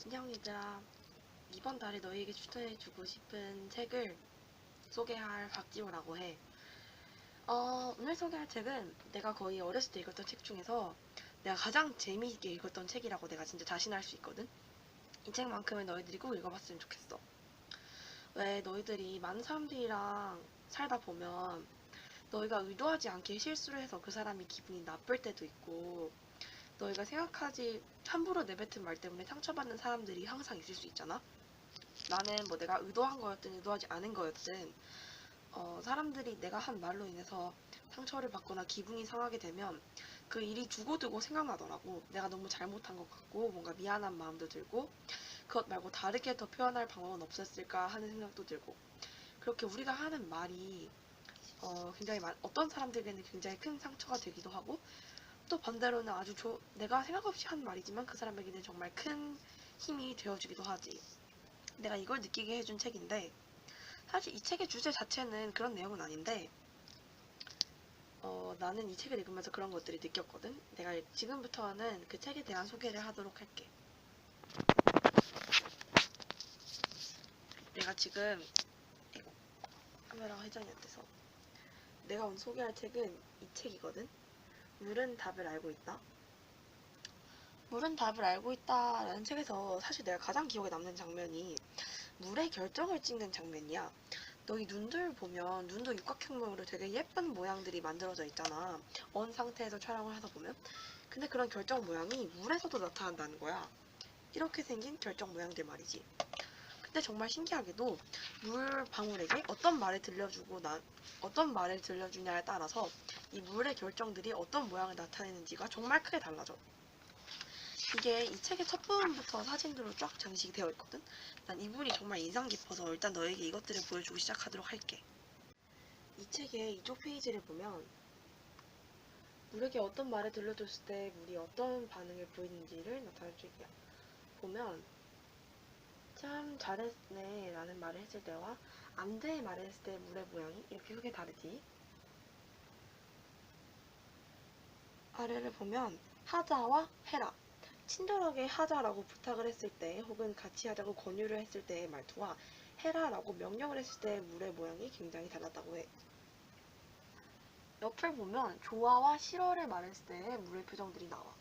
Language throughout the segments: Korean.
안녕 얘들아. 이번 달에 너희에게 추천해주고 싶은 책을 소개할 박지호라고 해. 오늘 소개할 책은 내가 거의 어렸을 때 읽었던 책 중에서 내가 가장 재미있게 읽었던 책이라고 내가 진짜 자신할 수 있거든. 이 책만큼은 너희들이 꼭 읽어봤으면 좋겠어. 왜 너희들이 많은 사람들이랑 살다 보면 너희가 의도하지 않게 실수를 해서 그 사람이 기분이 나쁠 때도 있고, 너희가 생각하지 함부로 내뱉은 말 때문에 상처받는 사람들이 항상 있을 수 있잖아. 나는 뭐 내가 의도한 거였든 의도하지 않은 거였든 사람들이 내가 한 말로 인해서 상처를 받거나 기분이 상하게 되면 그 일이 두고두고 생각나더라고. 내가 너무 잘못한 것 같고 뭔가 미안한 마음도 들고, 그것 말고 다르게 더 표현할 방법은 없었을까 하는 생각도 들고. 그렇게 우리가 하는 말이 굉장히 어떤 사람들에게는 굉장히 큰 상처가 되기도 하고, 또 반대로는 내가 생각 없이 한 말이지만 그 사람에게는 정말 큰 힘이 되어주기도 하지. 내가 이걸 느끼게 해준 책인데, 사실 이 책의 주제 자체는 그런 내용은 아닌데, 나는 이 책을 읽으면서 그런 것들이 느꼈거든. 내가 지금부터는 그 책에 대한 소개를 하도록 할게. 내가 지금, 이거, 카메라가 회전이 안 돼서. 내가 오늘 소개할 책은 이 책이거든. 물은 답을 알고 있다. 물은 답을 알고 있다라는 책에서 사실 내가 가장 기억에 남는 장면이 물의 결정을 찍는 장면이야. 너희 눈들 보면 눈도 육각형으로 되게 예쁜 모양들이 만들어져 있잖아. 언 상태에서 촬영을 하다 보면. 근데 그런 결정 모양이 물에서도 나타난다는 거야. 이렇게 생긴 결정 모양들 말이지. 근데 정말 신기하게도 물 방울에게 어떤 말을 들려주냐에 따라서 이 물의 결정들이 어떤 모양을 나타내는지가 정말 크게 달라져. 이게 이 책의 첫 부분부터 사진들로 쫙 장식이 되어 있거든. 난 이 부분이 정말 인상 깊어서 일단 너에게 이것들을 보여주고 시작하도록 할게. 이 책의 이쪽 페이지를 보면 물에게 어떤 말을 들려줬을 때 물이 어떤 반응을 보이는지를 나타낼 책이야. 보면 참 잘했네 라는 말을 했을 때와 안 돼 말을 했을 때 물의 모양이 이렇게 크게 다르지. 아래를 보면 하자와 해라, 친절하게 하자라고 부탁을 했을 때 혹은 같이 하자고 권유를 했을 때의 말투와 해라라고 명령을 했을 때의 물의 모양이 굉장히 달랐다고 해. 옆을 보면 좋아와 싫어를 말했을 때의 물의 표정들이 나와.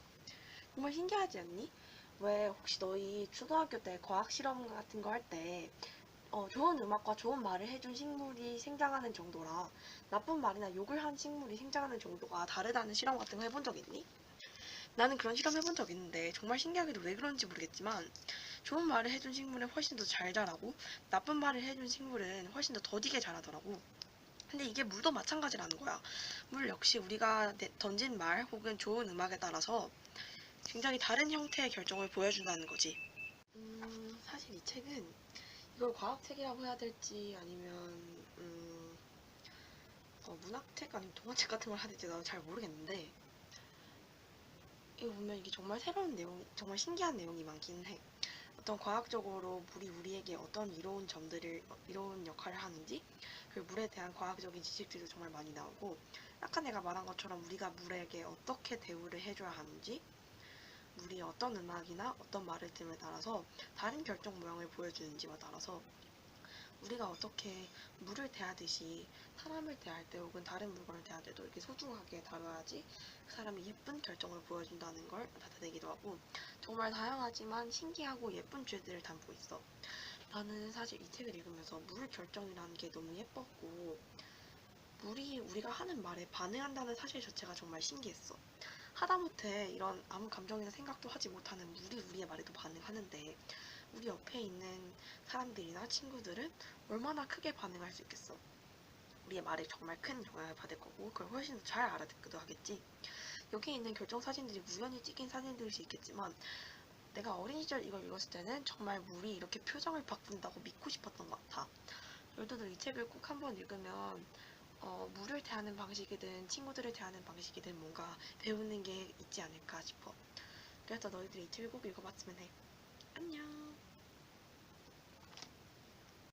정말 신기하지 않니? 왜 혹시 너희 초등학교 때 과학 실험 같은 거 할 때 좋은 음악과 좋은 말을 해준 식물이 생장하는 정도라 나쁜 말이나 욕을 한 식물이 생장하는 정도가 다르다는 실험 같은 거 해본 적 있니? 나는 그런 실험 해본 적 있는데 정말 신기하게도 왜 그런지 모르겠지만 좋은 말을 해준 식물은 훨씬 더 잘 자라고 나쁜 말을 해준 식물은 훨씬 더 더디게 자라더라고. 근데 이게 물도 마찬가지라는 거야. 물 역시 우리가 던진 말 혹은 좋은 음악에 따라서 굉장히 다른 형태의 결정을 보여준다는 거지. 사실 이 책은 이걸 과학책이라고 해야 될지 아니면 문학책 아니면 동화책 같은 걸 해야 될지 나도 잘 모르겠는데, 이거 보면 이게 정말 새로운 내용, 정말 신기한 내용이 많긴 해. 어떤 과학적으로 물이 우리에게 어떤 이로운 역할을 하는지, 그리고 물에 대한 과학적인 지식들도 정말 많이 나오고, 아까 내가 말한 것처럼 우리가 물에게 어떻게 대우를 해줘야 하는지, 물이 어떤 음악이나 어떤 말을 듦에 따라서 다른 결정 모양을 보여주는지와 따라서 우리가 어떻게 물을 대하듯이 사람을 대할 때 혹은 다른 물건을 대할 때도 이렇게 소중하게 다뤄야지 그 사람이 예쁜 결정을 보여준다는 걸 나타내기도 하고, 정말 다양하지만 신기하고 예쁜 주제들을 담고 있어. 나는 사실 이 책을 읽으면서 물 결정이라는 게 너무 예뻤고, 물이 우리가 하는 말에 반응한다는 사실 자체가 정말 신기했어. 하다못해 이런 아무 감정이나 생각도 하지 못하는 물이 우리의 말에도 반응하는데, 우리 옆에 있는 사람들이나 친구들은 얼마나 크게 반응할 수 있겠어. 우리의 말에 정말 큰 영향을 받을 거고 그걸 훨씬 더 잘 알아듣기도 하겠지. 여기 있는 결정 사진들이 우연히 찍힌 사진들일 수 있겠지만 내가 어린 시절 이걸 읽었을 때는 정말 물이 이렇게 표정을 바꾼다고 믿고 싶었던 것 같아. 너희들도 이 책을 꼭 한번 읽으면 물을 대하는 방식이든 친구들을 대하는 방식이든 뭔가 배우는 게 있지 않을까 싶어. 그래서 너희들이 이 책을 꼭 읽어봤으면 해. 안녕.